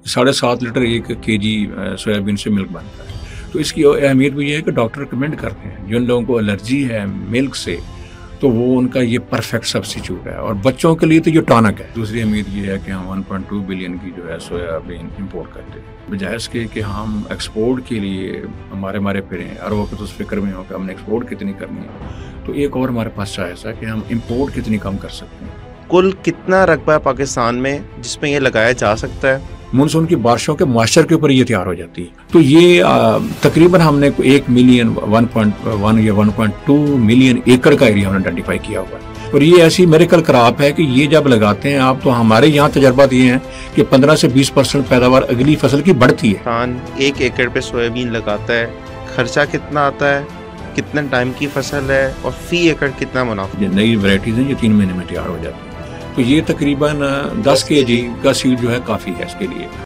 7.5 litre 1 KG soybean से milk बनता है। तो इसकी अहमियत भी ये है कि डॉक्टर रिकमेंड करते हैं जिन लोगों को एलर्जी है मिल्क से, तो वो उनका ये परफेक्ट सब्स्टिट्यूट है। और बच्चों के लिए तो ये टॉनिक है। दूसरी उम्मीद ये है कि हम 1.2 बिलियन की जो है सोयाबीन इंपोर्ट करते हैं, बजाय इसके कि हम एक्सपोर्ट के लिए हमारे फिरें और वो तो उस फिक्र में हो कि हमने एक्सपोर्ट कितनी करनी है। तो एक और हमारे पास चाइस है कि हम इंपोर्ट कितनी कम कर सकते हैं। कुल कितना रकबा है पाकिस्तान में जिसमें ये लगाया जा सकता है? मानसून की बारिशों के मॉइस्चर के ऊपर ये तैयार हो जाती है। तो ये तकरीबन हमने 1 मिलियन 1.1 या 1.2 मिलियन एकड़ का एरिया हमने आइडेंटिफाई किया हुआ है। और ये ऐसी मेरेकल क्रॉप है कि ये जब लगाते हैं आप, तो हमारे यहाँ तजर्बात ये हैं कि 15 से 20% पैदावार अगली फसल की बढ़ती है। किसान 1 एकड़ पे सोयाबीन लगाता है, खर्चा कितना आता है, कितने टाइम की फसल है और फी एकड़ कितना मुनाफा? ये नई वैरायटीज हैं, ये 3 महीने में तैयार हो जाती है। तो ये तकरीबन 10 kg का सीड जो है काफ़ी है इसके लिए।